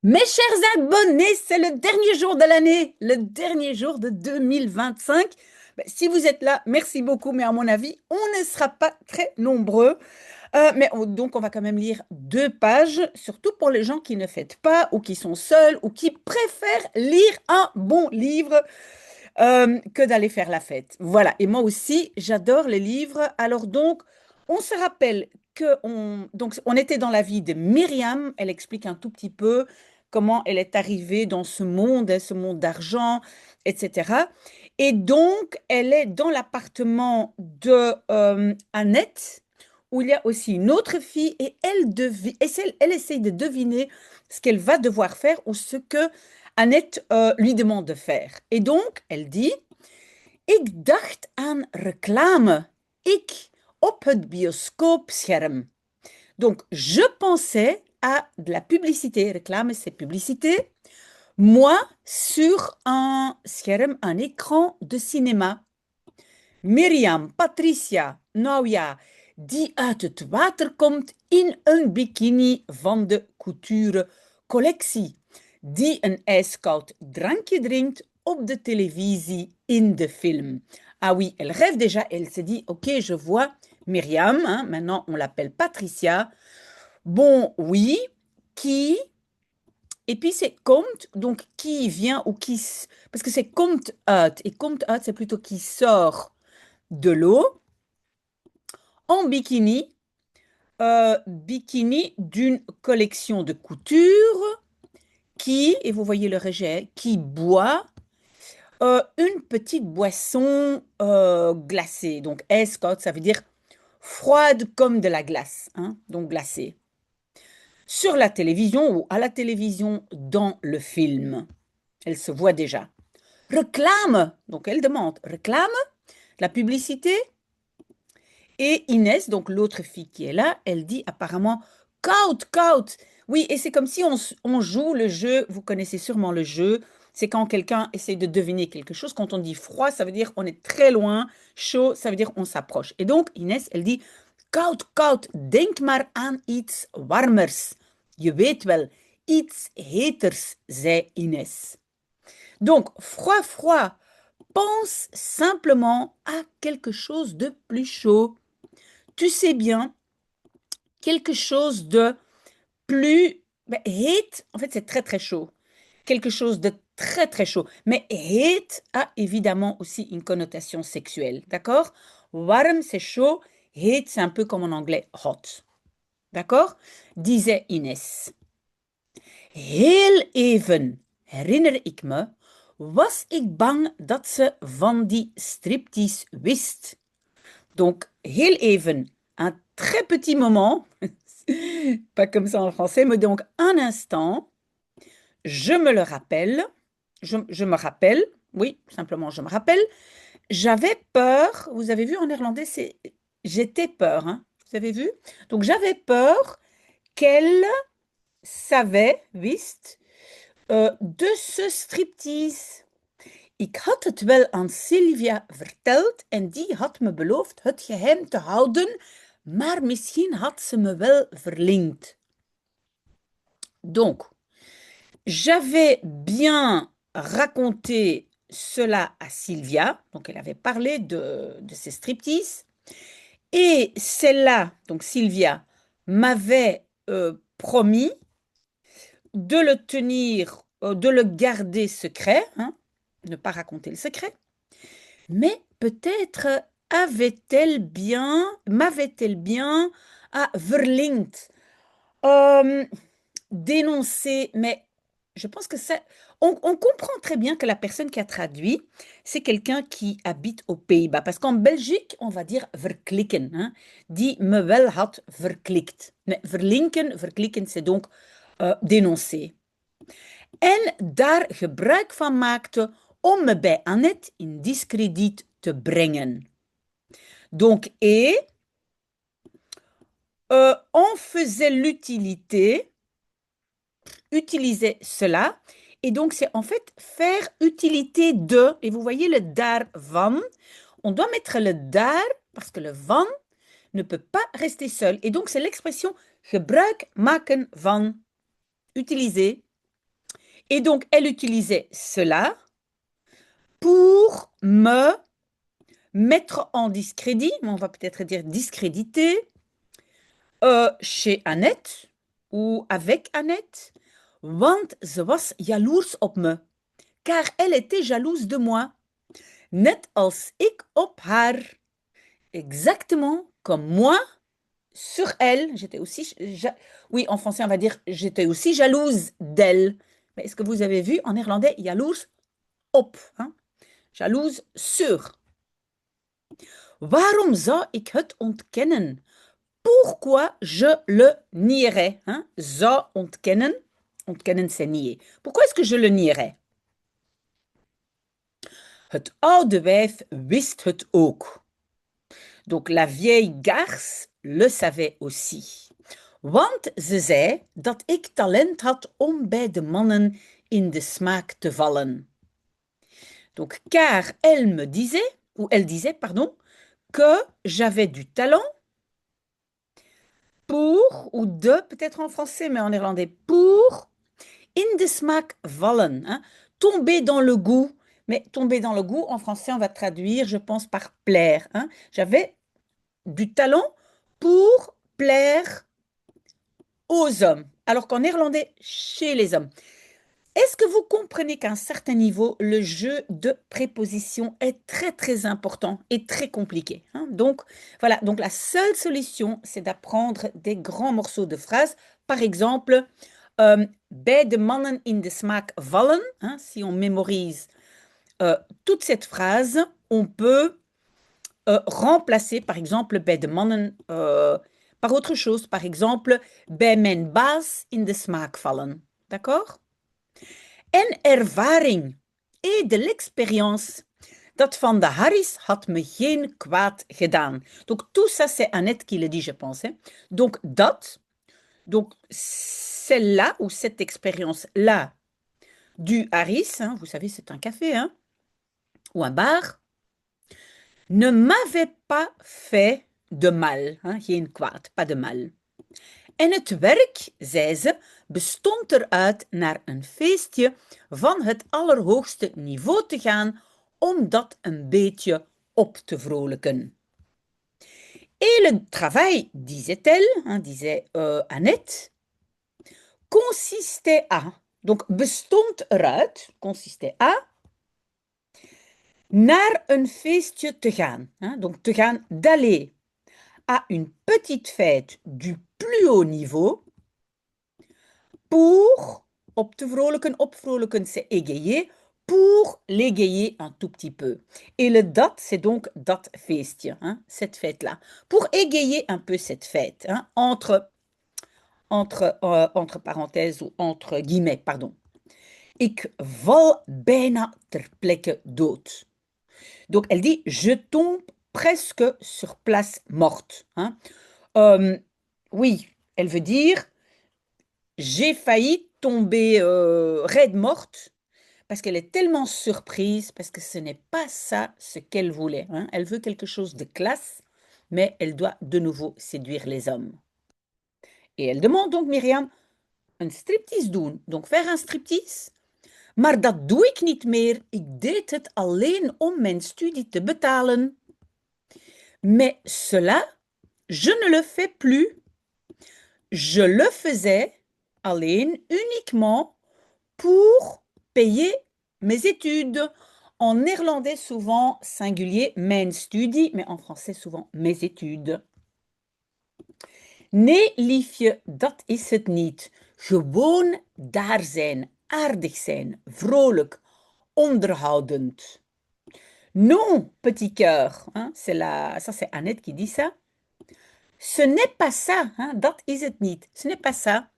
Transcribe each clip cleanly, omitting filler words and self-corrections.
Mes chers abonnés, c'est le dernier jour de l'année, le dernier jour de 2025. Si vous êtes là, merci beaucoup, mais à mon avis, on ne sera pas très nombreux. Donc, on va quand même lire 2 pages, surtout pour les gens qui ne fêtent pas ou qui sont seuls ou qui préfèrent lire un bon livre que d'aller faire la fête. Voilà, et moi aussi, j'adore les livres. Alors donc, on se rappelle on était dans la vie de Myriam. Elle explique un tout petit peu comment elle est arrivée dans ce monde d'argent, etc. Et donc, elle est dans l'appartement de Annette, où il y a aussi une autre fille, et elle essaye de deviner ce qu'elle va devoir faire ou ce que Annette lui demande de faire. Et donc, elle dit, ik dacht aan reclame. Ik op het bioscoopscherm. Donc, je pensais à de la publicité. Réclame, c'est publicité. Moi, sur un scherm, un écran de cinéma. Miriam, Patricia, nou ja, die uit het water komt in een bikini van de couture collectie. Die een ijskoud drankje drinkt op de televisie in de film. Ah oui, elle rêve déjà, elle se dit, ok, je vois Myriam, hein, maintenant on l'appelle Patricia. Bon, oui, qui, et puis c'est komt, donc qui vient ou qui, parce que c'est komt uit, et komt uit c'est plutôt qui sort de l'eau en bikini, bikini d'une collection de couture qui, et vous voyez le rejet, qui boit une petite boisson glacée. Donc, ijskoud, ça veut dire froide comme de la glace, hein, donc glacée. Sur la télévision ou à la télévision dans le film. Elle se voit déjà. Réclame, donc elle demande, réclame la publicité. Et Inès, donc l'autre fille qui est là, elle dit apparemment Kaut, Kaut. Oui, et c'est comme si on joue le jeu, vous connaissez sûrement le jeu, c'est quand quelqu'un essaie de deviner quelque chose. Quand on dit froid, ça veut dire on est très loin, chaud, ça veut dire on s'approche. Et donc Inès, elle dit Koud, koud, denk maar aan iets warmers. Je weet wel, iets heters, zei Inès. Donc, froid, froid, pense simplement à quelque chose de plus chaud. Tu sais bien, quelque chose de plus heet, en fait c'est très très chaud. Quelque chose de très très chaud. Mais heet a évidemment aussi une connotation sexuelle, d'accord? Warm c'est chaud, heet c'est un peu comme en anglais hot, d'accord? Disait Inès. Heel even, herinner ik me, was ik bang dat ze van die striptease wist. Donc, heel even, un très petit moment, pas comme ça en français, mais donc un instant, je me le rappelle, je me rappelle, oui, simplement je me rappelle, j'avais peur, vous avez vu en néerlandais, c'est j'étais peur, hein, vous avez vu? Donc j'avais peur qu'elle savait, wist, de ce striptease. Ik had het wel aan Sylvia verteld en die had me beloofd het geheim te houden, maar misschien had ze me wel verlinkt. Donc, j'avais bien raconté cela à Sylvia, donc elle avait parlé de ses striptease, et celle-là, donc Sylvia, m'avait promis de le tenir, de le garder secret, hein, ne pas raconter le secret, mais peut-être m'avait-elle bien verlinkt, euh, dénoncé, mais je pense que ça, on comprend très bien que la personne qui a traduit, c'est quelqu'un qui habite aux Pays-Bas. Parce qu'en Belgique, on va dire verklikken, hein, die me wel had verklikt. Mais verlinken, verklikken, c'est donc dénoncer. En daar gebruik van maakte om me bij Annette in discrediet te brengen. Donc, et on faisait l'utilité, utiliser cela, et donc c'est en fait faire utilité de, et vous voyez le daar van, on doit mettre le daar parce que le van ne peut pas rester seul, et donc c'est l'expression gebruik maken van, utiliser. Et donc, elle utilisait cela pour me mettre en discrédit, on va peut-être dire discréditer, chez Annette ou avec Annette, want ze was jaloers op me, car elle était jalouse de moi, net als ik op haar, exactement comme moi sur elle. J'étais aussi, oui, en français on va dire j'étais aussi jalouse d'elle. Mais est-ce que vous avez vu en néerlandais jaloers op, hein? Jalouse sur. Waarom zou ik het ontkennen? Pourquoi je le nierais, hein? Zou ontkennen. Ontkennen, c'est nier. Pourquoi est-ce que je le nierais? Het oude wijf wist het ook. Donc la vieille garce le savait aussi. Want ze zei dat ik talent had om bij de mannen in de smaak te vallen. Donc car elle me disait, ou elle disait, pardon, que j'avais du talent pour, ou de, peut-être en français, mais en néerlandais, pour, in de smaak vallen, hein, tomber dans le goût. Mais tomber dans le goût, en français, on va traduire, je pense, par plaire. Hein. J'avais du talent pour plaire aux hommes, alors qu'en néerlandais, chez les hommes. Est-ce que vous comprenez qu'à un certain niveau, le jeu de préposition est très très important et très compliqué, hein? Donc voilà, donc la seule solution, c'est d'apprendre des grands morceaux de phrases. Par exemple, bij de mannen in de smaak vallen, hein, si on mémorise toute cette phrase, on peut remplacer par exemple bij de mannen par autre chose. Par exemple, bij mijn baas in de smaak vallen. D'accord? En ervaring et de l'expérience. Dat van de Harris had me geen kwaad gedaan. Donc tout ça, c'est Annette qui le dit, je pense. Hein. Donc dat, donc celle-là ou cette expérience-là du Harris, hein, vous savez, c'est un café hein, ou un bar, ne m'avait pas fait de mal. Hein, geen kwaad, pas de mal. En het werk, zei ze, bestond eruit naar een feestje van het allerhoogste niveau te gaan om dat een beetje op te vrolijken. Et le travail, disait-elle, hein, disait Annette, consistait à, donc bestond eruit, consistait à, naar een feestje te gaan. Hein, donc te gaan, d'aller à une petite fête du plus haut niveau pour op te vrolijken, opvrolijken, c'est égayer, pour l'égayer un tout petit peu. Et le dat, c'est donc dat feestje, hein, cette fête-là. Pour égayer un peu cette fête, hein, entre parenthèses ou entre guillemets, pardon. Ik val bijna ter plekke dood. Donc elle dit, je tombe presque sur place morte. Hein. Oui, elle veut dire, j'ai failli tomber raide morte parce qu'elle est tellement surprise, parce que ce n'est pas ça ce qu'elle voulait. Hein. Elle veut quelque chose de classe, mais elle doit de nouveau séduire les hommes. Et elle demande donc Myriam een striptease doen. Donc faire un striptease. Maar dat doe ik niet meer. Ik deed het alleen om mijn studie te betalen. Mais cela, je ne le fais plus. Je le faisais alleen uniquement pour payer mes études. En néerlandais, souvent singulier, mijn studie, mais en français, souvent mes études. Nee, liefje, dat is het niet. Gewoon daar zijn, aardig zijn, vrolijk, onderhoudend. Non, petit cœur, hein, ça c'est Annette qui dit ça. Ce n'est pas ça, hein, dat is het niet. Ce n'est pas ça.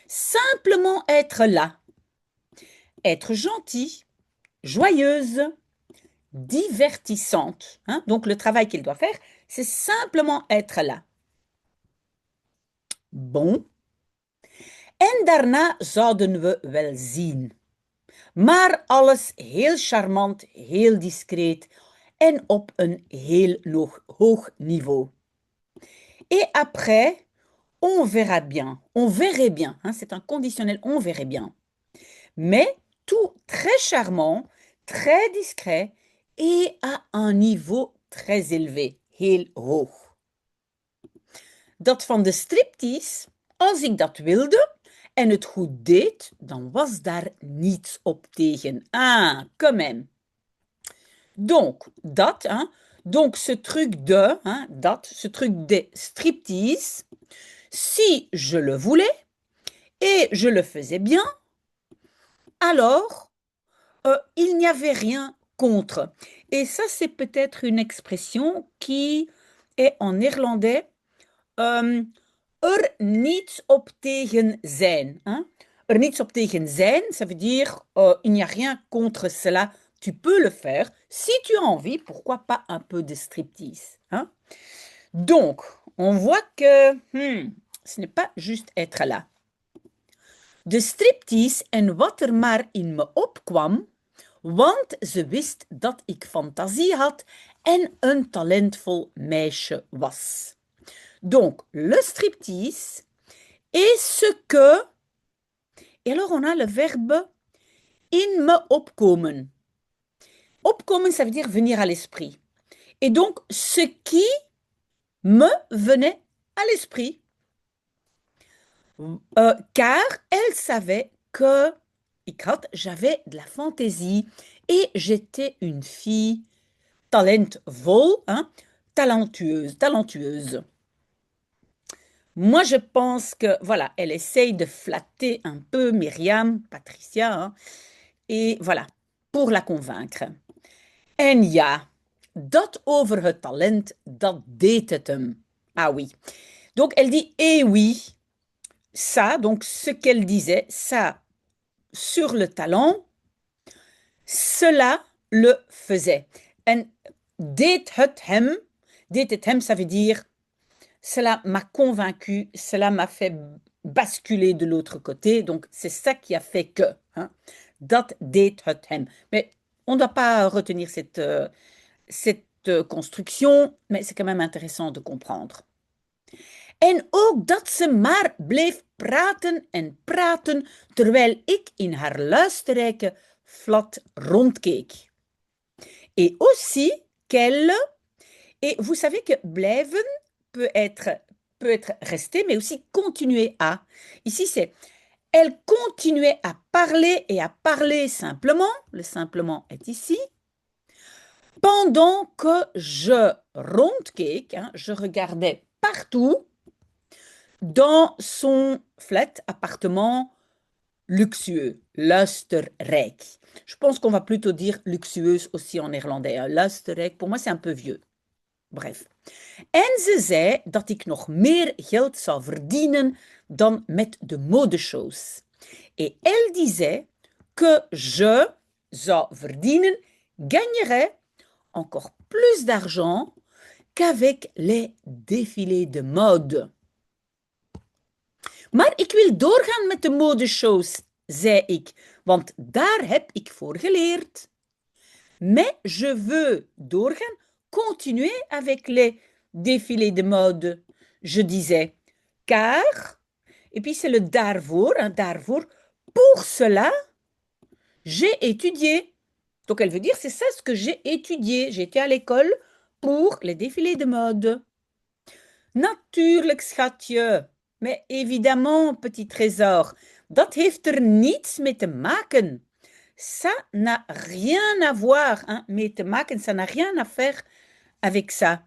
Simplement être là. Être gentil, joyeuse, divertissante. Hein. Donc le travail qu'il doit faire, c'est simplement être là. Bon. En daarna zouden we wel zien. Maar alles heel charmant, heel discreet en op een heel hoog niveau. Et après, on verra bien. On verrait bien. Hein, c'est un conditionnel, on verrait bien. Mais tout très charmant, très discret et à un niveau très élevé, heel hoog. Dat van de striptease, als ik dat wilde en het goed deed, dan was daar niets op tegen. Ah, quand même. Donc, dat, hein, donc ce truc de, hein, ce truc des striptease, si je le voulais et je le faisais bien, alors il n'y avait rien contre. Et ça, c'est peut-être une expression qui est en néerlandais niets op tegen zijn. Hein? Er niets op tegen zijn, ça veut dire il n'y a rien contre cela. Tu peux le faire. Si tu as envie, pourquoi pas un peu de striptease, hein? Donc, on voit que ce n'est pas juste être là. De striptease en wat er maar in me opkwam, want ze wist dat ik fantasie had en een talentvol meisje was. Donc, le striptease est ce que... Et alors, on a le verbe in me opkomen. Opkomen, ça veut dire venir à l'esprit. Et donc, ce qui me venait à l'esprit. Car elle savait que j'avais de la fantaisie et j'étais une fille talentvol, hein, talentueuse. Moi, je pense que, voilà, elle essaye de flatter un peu Myriam, Patricia, hein, et voilà, pour la convaincre. En ja, dat over het talent, dat deed het hem. Ah oui. Donc, elle dit, eh oui, ça, donc ce qu'elle disait, ça, sur le talent, cela le faisait. En deed het hem, ça veut dire, cela m'a convaincu, cela m'a fait basculer de l'autre côté, donc c'est ça qui a fait que. Hein, dat deed het hem. Mais on ne doit pas retenir cette construction, mais c'est quand même intéressant de comprendre. En ook dat ze maar bleef praten en praten, terwijl ik in haar luisterrijke flat rondkeek. Et aussi qu'elle, et vous savez que blijven peut être resté, mais aussi continuer à. Ici, c'est elle continuait à parler et à parler simplement, le simplement est ici, pendant que je rondkeek, hein, je regardais partout, dans son flat, appartement luxueux, luisterrijk. Je pense qu'on va plutôt dire luxueuse aussi en néerlandais. Hein. Luisterrijk, pour moi, c'est un peu vieux. Bref. En ze zei dat ik nog meer geld zou verdienen dan met de modeshows. Et elle disait que je zou verdienen, gagnerais encore plus d'argent qu'avec les défilés de mode. Maar ik wil doorgaan met de modeshows, zei ik, want daar heb ik voor geleerd. Mais je veux doorgaan, continuer avec les défilés de mode, je disais, car, et puis c'est le daarvoor, hein, daarvoor, pour cela, j'ai étudié. Donc elle veut dire, c'est ça ce que j'ai étudié. J'étais à l'école pour les défilés de mode. Natuurlijk, schatje. Mais évidemment, petit trésor, dat heeft er niets mee te maken. Ça n'a rien à voir, hein, mee te maken, ça n'a rien à faire avec ça.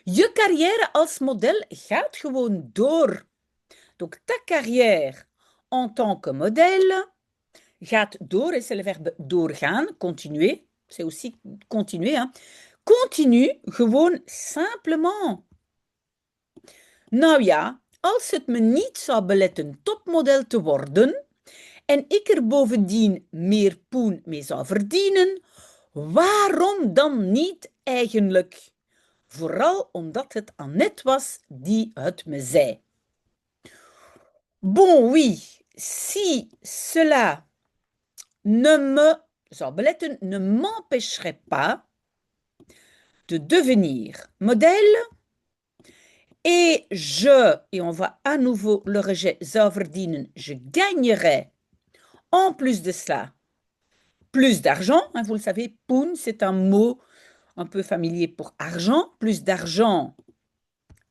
Je carrière als model gaat gewoon door. Donc ta carrière en tant que modèle gaat door, et c'est le verbe doorgaan, continuer, c'est aussi continuer, hein. Continue gewoon simplement. Nou ja, als het me niet zou beletten topmodel te worden en ik er bovendien meer poen mee zou verdienen, waarom dan niet eigenlijk? Vooral omdat het Annette was die het me zei. Bon, oui, si cela ne m'empêcherait pas de devenir modèle, et on va à nouveau le rejet zou verdienen, je gagnerais en plus de cela plus d'argent, hein, vous le savez, poen, c'est un mot un peu familier pour argent, plus d'argent,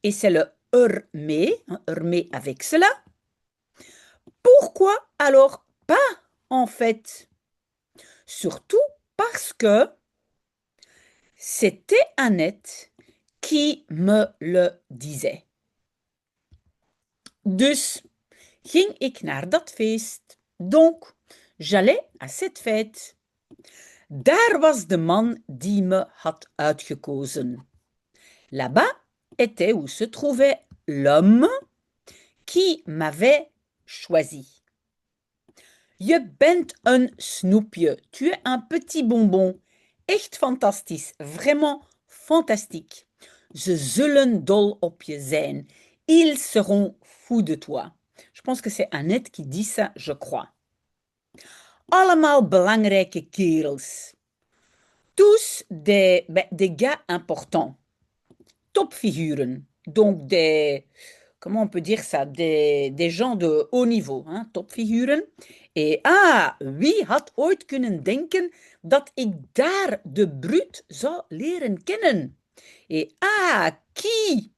et c'est le ermee, hein, ermee avec cela. Pourquoi alors pas, en fait? Surtout parce que c'était Annette qui me le disait. Dus ging ik naar dat feest. Donc, j'allais à cette fête. Daar was de man die me had uitgekozen. Là-bas était où se trouvait l'homme qui m'avait choisi. Je bent een snoepje. Tu es un petit bonbon. Echt fantastisch. Vraiment fantastique. Ze zullen dol op je zijn. Ils seront fous de toi. Je pense que c'est Annette qui dit ça, je crois. Allemaal belangrijke kerels. Tous des gars importants. Topfiguren. Donc comment on peut dire ça? Des gens de haut niveau, hein? Topfiguren. Et wie had ooit kunnen denken dat ik daar de Brut zou leren kennen? Et qui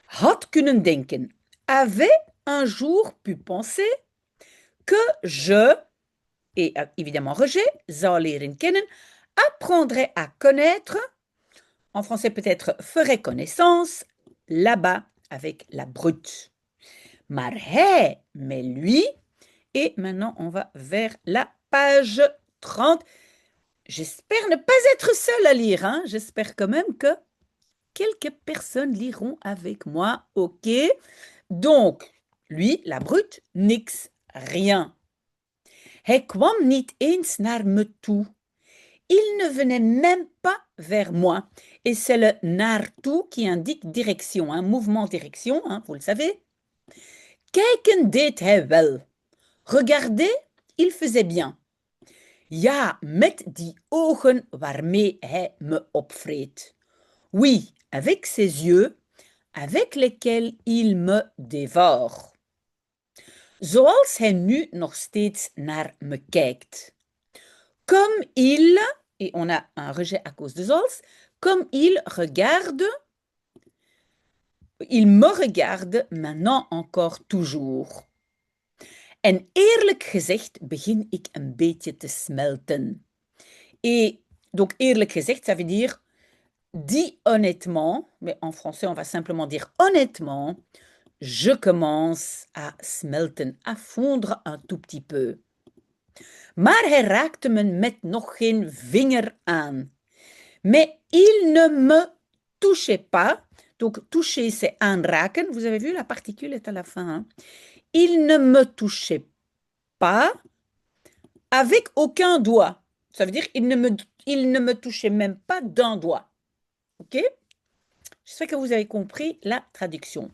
had kunnen denken, avait un jour pu penser que je, et évidemment Roger, zou leren kennen, apprendrait à connaître, en français peut-être ferait connaissance, là-bas avec la brute. Maar hij, mais lui, et maintenant on va vers la page 30. J'espère ne pas être seule à lire, hein? J'espère quand même que quelques personnes liront avec moi, ok? Donc, lui, la brute, niks, rien. Hij kwam niet eens naar me toe. Il ne venait même pas vers moi. Et c'est le naartoe qui indique direction, un mouvement direction, hein, vous le savez. Kijken deed hij wel. Regarder, il faisait bien. Ja, met die ogen waarmee hij me opvreet. Oui, avec ses yeux, avec lesquels il me dévore. Zoals hij nu nog steeds naar me kijkt. Comme il, et on a un rejet à cause de zoals, comme il regarde, il me regarde maintenant encore toujours. En eerlijk gezegd begin ik een beetje te smelten. Et donc eerlijk gezegd, ça veut dire dit honnêtement, mais en français on va simplement dire honnêtement, je commence à smelten, à fondre un tout petit peu. Maar hij raakte me met nog geen vinger aan. Mais il ne me touchait pas. Donc toucher c'est aanraken. Vous avez vu, la particule est à la fin. Hein? Il ne me touchait pas avec aucun doigt. Ça veut dire il ne me touchait même pas d'un doigt. Ok? J'espère que vous avez compris la traduction.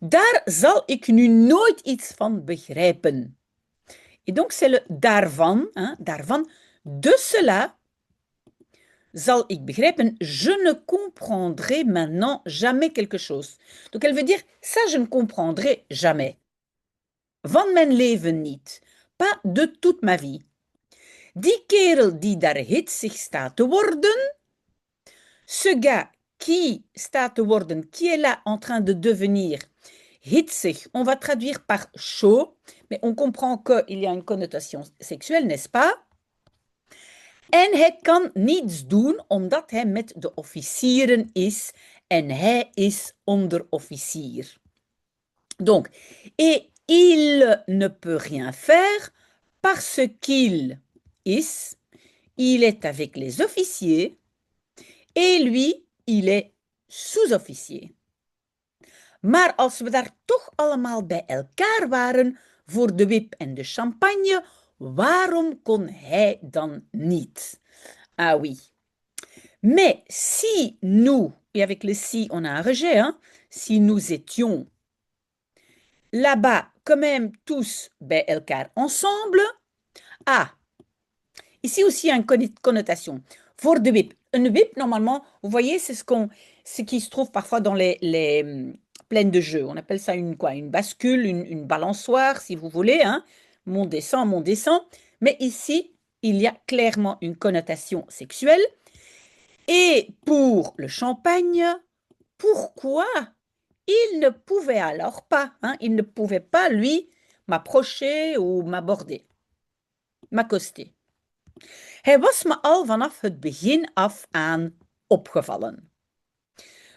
Daar zal ik nu nooit iets van begrijpen. Et donc c'est le daarvan, hein, daarvan, de cela, zal ik begrijpen, je ne comprendrai maintenant jamais quelque chose. Donc elle veut dire, ça je ne comprendrai jamais. Van mijn leven niet. Pas de toute ma vie. Die kerel die daar hitsig staat te worden, ce gars qui staat te worden, qui est là en train de devenir hitsig, on va traduire par chaud, mais on comprend qu'il y a une connotation sexuelle, n'est-ce pas? En hij kan niets doen omdat hij met de officieren is en hij is onderofficier. Donc, et il ne peut rien faire parce qu'il est avec les officiers et lui, il est sous-officier. Maar als we daar toch allemaal bij elkaar waren voor de wip en de champagne, waarom kon hij dan niet? Ah oui. Mais si nous, et avec le si on a un rejet, hein, si nous étions là-bas quand même tous bij elkaar ensemble, ici aussi il y a une connotation. Voor de wip. Une wip, normalement, vous voyez, c'est ce qui se trouve parfois dans les plaines de jeu. On appelle ça une bascule, une balançoire, si vous voulez. Hein. Mon descend. Mais ici, il y a clairement une connotation sexuelle. Et pour le champagne, pourquoi il ne pouvait alors pas, hein, il ne pouvait pas, lui, m'approcher ou m'aborder, m'accoster. Hij was me al vanaf het begin af aan opgevallen.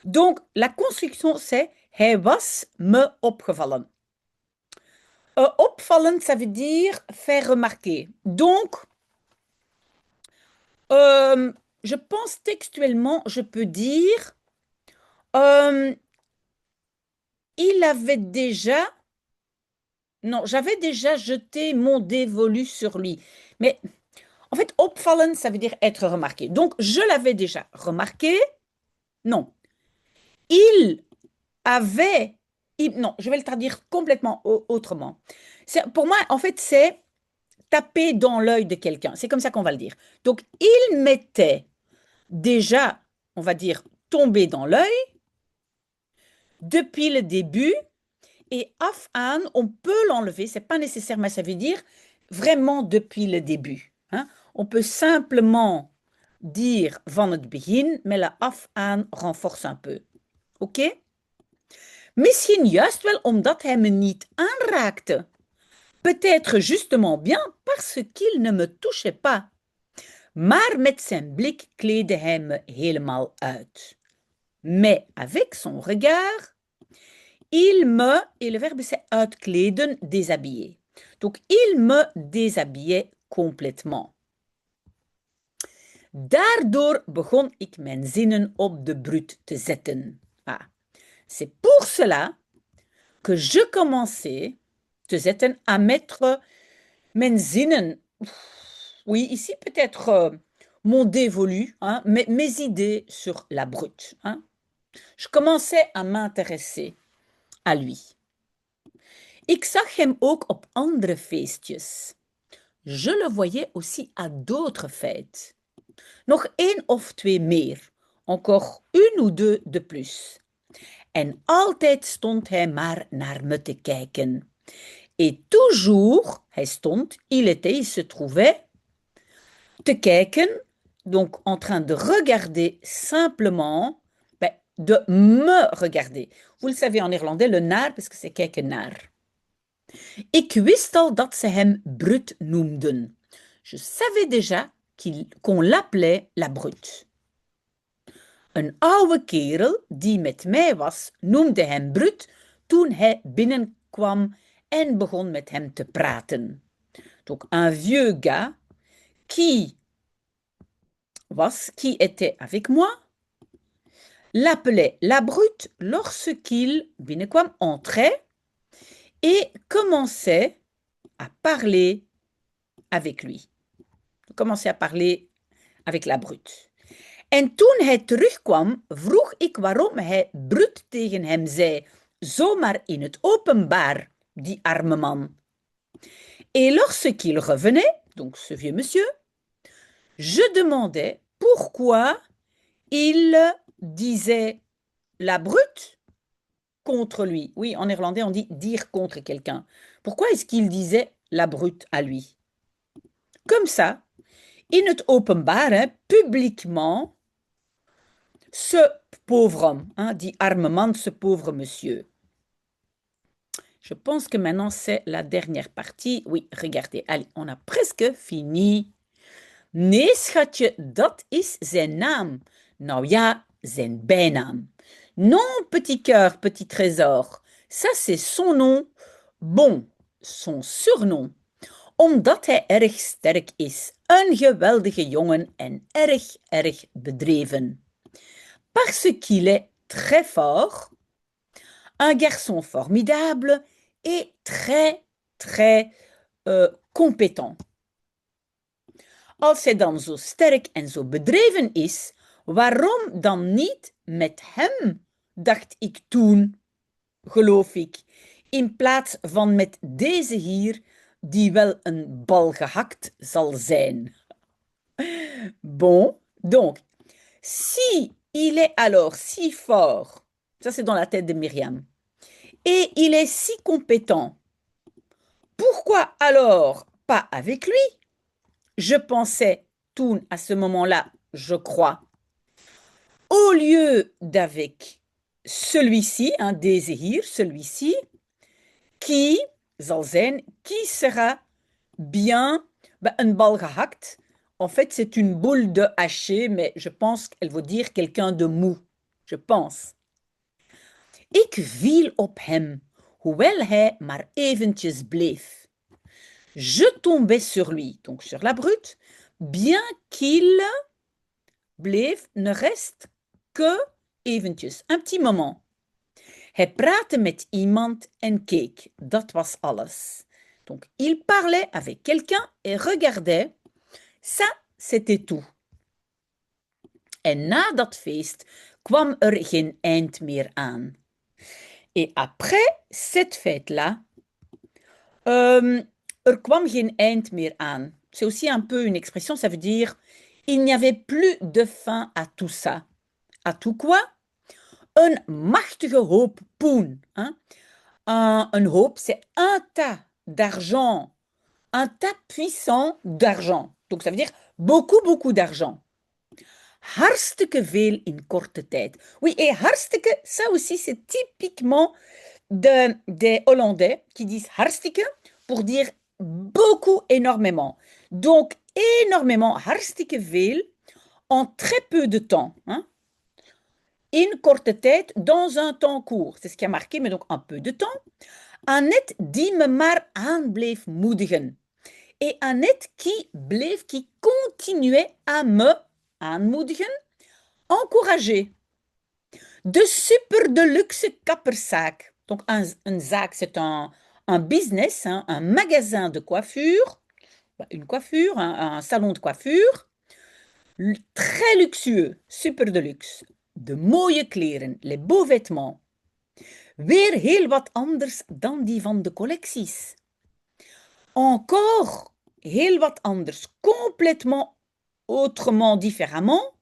Donc, la construction, c'est hij was me opgevallen. Opvallen, ça veut dire faire remarquer. Donc, je pense textuellement, je peux dire, euh, il avait déjà, non, j'avais déjà jeté mon dévolu sur lui. Mais en fait, opvallen, ça veut dire être remarqué. Donc, je l'avais déjà remarqué. Non, il avait, non, je vais le traduire complètement autrement. Pour moi, en fait, c'est taper dans l'œil de quelqu'un. C'est comme ça qu'on va le dire. Donc, il m'était déjà, on va dire, tombé dans l'œil depuis le début. Et af aan, on peut l'enlever, c'est pas nécessaire, mais ça veut dire vraiment depuis le début. Hein. On peut simplement dire van het begin, mais la af aan renforce un peu. Oké? Misschien juist wel omdat hij me niet aanraakte. Peut-être justement bien parce qu'il ne me touchait pas. Maar met zijn blik kleedde hij me helemaal uit. Mais avec son regard, il me, et le verbe c'est uitkleden, déshabiller. Donc, il me déshabillait complètement. Daardoor begon ik mijn zinnen op de brut te zetten. Ah. C'est pour cela que je commençais te zetten à mettre mijn zinnen. Oui, ici peut-être mon dévolu, hein, mes idées sur la brute. Hein. Je commençais à m'intéresser à lui. Ik zag hem ook op andere feestjes. Je le voyais aussi à d'autres fêtes. Nog 1 of 2 meer. Encore 1 ou 2 de plus. En altijd stond hij maar naar me te kijken. Et toujours, hij stond, il était, il se trouvait, te kijken, donc en train de regarder simplement, ben, de me regarder. Vous le savez en néerlandais, le naar, parce que c'est kijken naar. Ik wist al dat ze hem brut noemden. Je savais déjà qu'on l'appelait la brute. Een oude kerel die met mij was, noemde hem brut toen hij binnenkwam en begon met hem te praten. Donc un vieux gars qui était avec moi, l'appelait la brute lorsqu'il binnenkwam, entrait et commençait à parler avec lui. Commençait à parler avec la brute. En toen hij terugkwam, vroeg ik waarom hij brut tegen hem zei, zomaar in het openbaar, die arme man. Et lorsqu'il revenait, donc ce vieux monsieur, je demandais pourquoi il disait la brute contre lui. Oui, en néerlandais, on dit dire contre quelqu'un. Pourquoi est-ce qu'il disait la brute à lui? Comme ça, in het openbaar, hein, publiquement, ce pauvre homme, hein, die arme man, ce pauvre monsieur. Je pense que maintenant, c'est la dernière partie. Oui, regardez, allez, on a presque fini. Nee, schatje, dat is zijn naam. Nou ja, zijn bijnaam. Non, petit cœur, petit trésor. Ça, c'est son nom. Bon, son surnom. Omdat hij erg sterk is. Een geweldige jongen en erg, erg bedreven. Parce qu'il est très fort, un garçon formidable et très, très compétent. Als hij dan zo sterk en zo bedreven is, waarom dan niet met hem, dacht ik toen, geloof ik, in plaats van met deze hier, die wel een bal gehakt zal zijn. Bon, donc, si il est alors si fort, ça c'est dans la tête de Myriam, et il est si compétent, pourquoi alors pas avec lui? je pensais, toen, à ce moment-là, je crois, au lieu d'avec celui-ci, deze hier, celui-ci, qui zal zijn, qui sera bien een bal gehakt. En fait, c'est une boule de haché, mais je pense qu'elle veut dire quelqu'un de mou. Je pense. Ik viel op hem, hoewel hij maar eventjes bleef. Je tombais sur lui, donc sur la brute, bien qu'il bleef, ne reste que eventjes, un petit moment. Hij praatte met iemand en keek, dat was alles. Donc, il parlait avec quelqu'un et regardait. Ça, c'était tout. En na dat feest kwam er geen eind meer aan. Et après cette fête-là, er kwam geen eind meer aan. C'est aussi un peu une expression, ça veut dire il n'y avait plus de fin à tout ça. À tout quoi? Een machtige hoop poen. Hein? Un hoop, c'est un tas d'argent, un tas puissant d'argent. Donc ça veut dire beaucoup, beaucoup d'argent. Hartstikke veel in korte tijd. Oui, et hartstikke, ça aussi, c'est typiquement des Hollandais qui disent hartstikke pour dire beaucoup, énormément. Donc, énormément, hartstikke veel, en très peu de temps. Hein? In korte tijd, dans un temps court. C'est ce qui a marqué, mais donc un peu de temps. Annette die me maar aan bleef moedigen. Et Annette qui continuait à me aanmoedigen, encourager. De super de luxe kapperszaak. Donc un zaak, c'est un business, hein, un magasin de coiffure, une coiffure, un salon de coiffure, très luxueux, super de luxe. De mooie kleren, les beaux vêtements. Weer heel wat anders dan die van de collecties. Encore heel wat anders, complètement autrement, différemment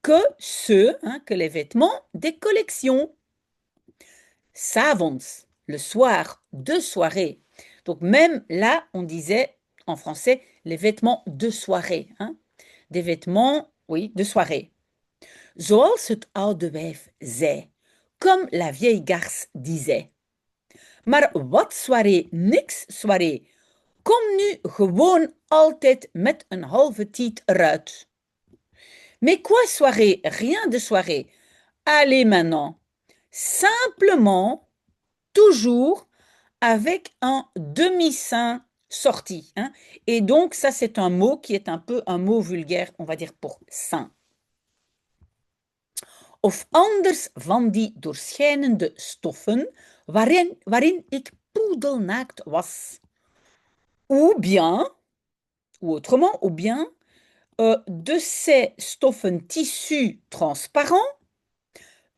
que ceux, hein, que les vêtements des collections. S'avonds, le soir, de soirée. Donc même là, on disait en français les vêtements de soirée. Hein? Des vêtements, oui, de soirée. Zoals het oude wijf zei, comme la vieille garce disait. Maar wat soirée, niks soirée. Kom nu gewoon altijd met een halve tiet eruit. Mais quoi soirée? Rien de soirée. Allez maintenant. Simplement, toujours avec un demi-sein sorti. Hein? Et donc, ça, c'est un mot qui est un peu un mot vulgaire, on va dire, pour sein. Of anders van die doorschijnende stoffen waarin ik poedelnaakt was. Ou bien, ou autrement, ou bien, de ces stoffen tissus transparents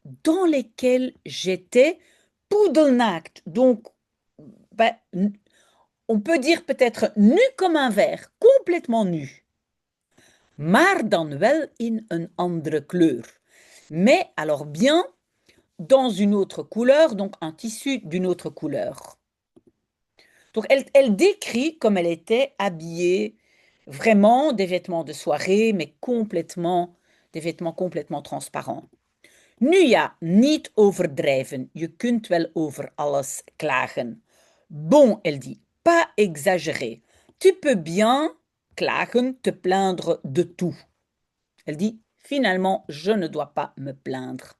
dans lesquels j'étais poedelnaakt. Donc, ben, on peut dire peut-être nu comme un verre, complètement nu. Maar dan wel in een andere kleur. Mais alors bien dans une autre couleur, donc un tissu d'une autre couleur. Donc elle décrit comme elle était habillée, vraiment des vêtements de soirée, mais complètement, des vêtements complètement transparents. Nu ja, niet overdrijven, je kunt wel over alles klagen. Bon, elle dit, pas exagérer. Tu peux bien klagen, te plaindre de tout. Elle dit, finalement, je ne dois pas me plaindre.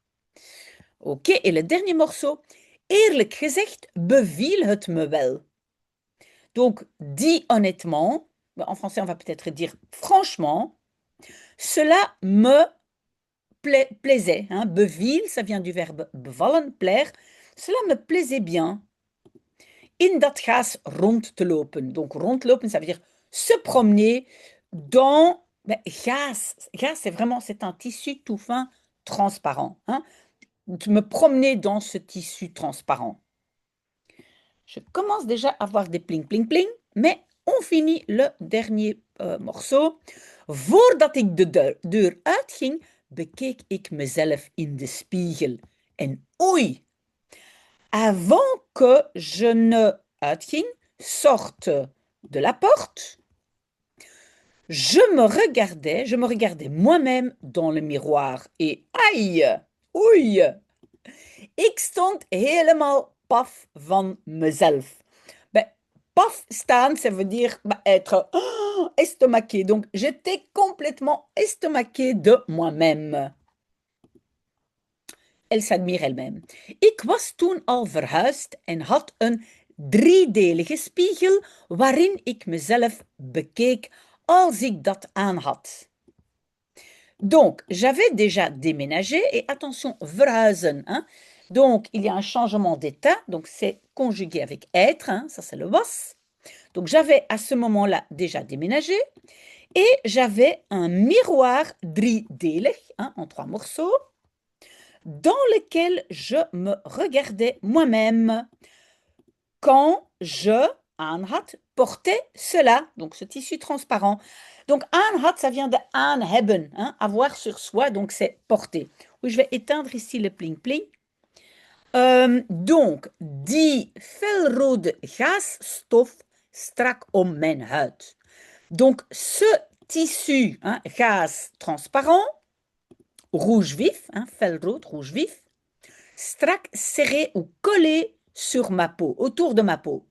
Ok, et le dernier morceau. Eerlijk gezegd beviel het me wel. Donc, dit honnêtement, en français on va peut-être dire franchement, cela me plaisait. Hein. Beviel, ça vient du verbe bevallen, plaire. Cela me plaisait bien. In dat gaas rond te lopen. Donc, rondlopen, ça veut dire se promener dans... gaas, c'est vraiment, c'est un tissu tout fin, transparent. Hein. Me promener dans ce tissu transparent. Je commence déjà à avoir des pling, pling, pling, mais on finit le dernier morceau. Voordat ik de deur uitging, bekeek ik mezelf in de spiegel. En oei, avant que je ne uitging, sorte de la porte, je me regardais moi-même dans le miroir et aïe, oei, ik stond helemaal paf van mezelf. Ben, paf staan, ça veut dire être estomaqué. Donc, j'étais complètement estomaqué de moi-même. Elle s'admire elle-même. Ik was toen al verhuisd en had een driedelige spiegel waarin ik mezelf bekeek als ik dat aan had. Donc, j'avais déjà déménagé et attention, verhuizen, hein. Donc, il y a un changement d'état, donc c'est conjugué avec être, hein, ça c'est le was. Donc, j'avais à ce moment-là déjà déménagé et j'avais un miroir driedelig, hein, en 3 morceaux, dans lequel je me regardais moi-même quand je, aan had, portais cela, donc ce tissu transparent. Donc, aan had, ça vient de aan hebben, hein, avoir sur soi, donc c'est porter. Oui, je vais éteindre ici le pling-pling. Donc, die felrode gaasstof strak om mijn huid. Donc, ce tissu, hein, gaas transparent, rouge vif, hein, felrood, rouge vif, strak serré ou collé sur ma peau, autour de ma peau,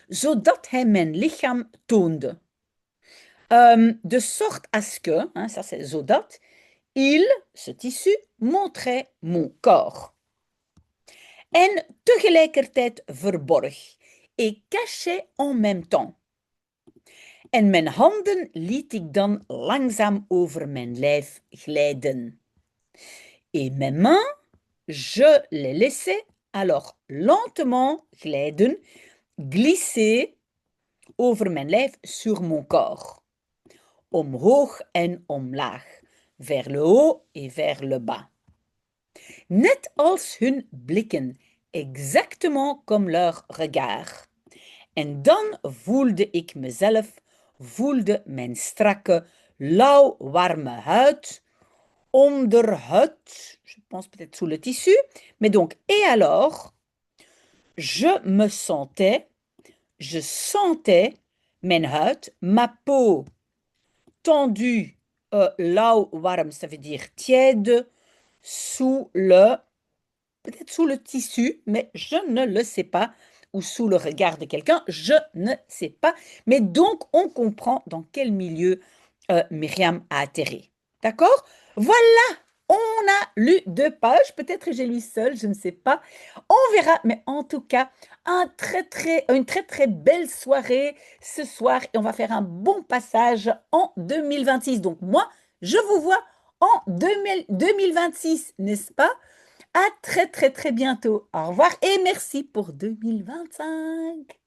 zodat hij mijn lichaam toonde. De sorte à ce que, hein, ça c'est zodat, il, ce tissu, montrait mon corps. En tegelijkertijd verborg et cachait en même temps. En mijn handen liet ik dan langzaam over mijn lijf glijden. Et mes mains, je les laissais alors lentement glijden, glisser over mijn lijf sur mon corps. Omhoog en omlaag, vers le haut et vers le bas. Net als hun blikken, exactement comme leur regard. En dan voelde ik mezelf, voelde mijn strakke, lauw warme huid, onderhuid, je pense peut-être sous le tissu, mais donc, et alors, je sentais mijn huid, ma peau tendue, lauw warm, ça veut dire tiède, peut-être sous le tissu, mais je ne le sais pas, ou sous le regard de quelqu'un, je ne sais pas. Mais donc, on comprend dans quel milieu Myriam a atterri. D'accord? Voilà, on a lu 2 pages, peut-être que j'ai lu seule, je ne sais pas. On verra, mais en tout cas, une très très belle soirée ce soir et on va faire un bon passage en 2026. Donc moi, je vous vois en 2026, n'est-ce pas? À très très très bientôt. Au revoir et merci pour 2025.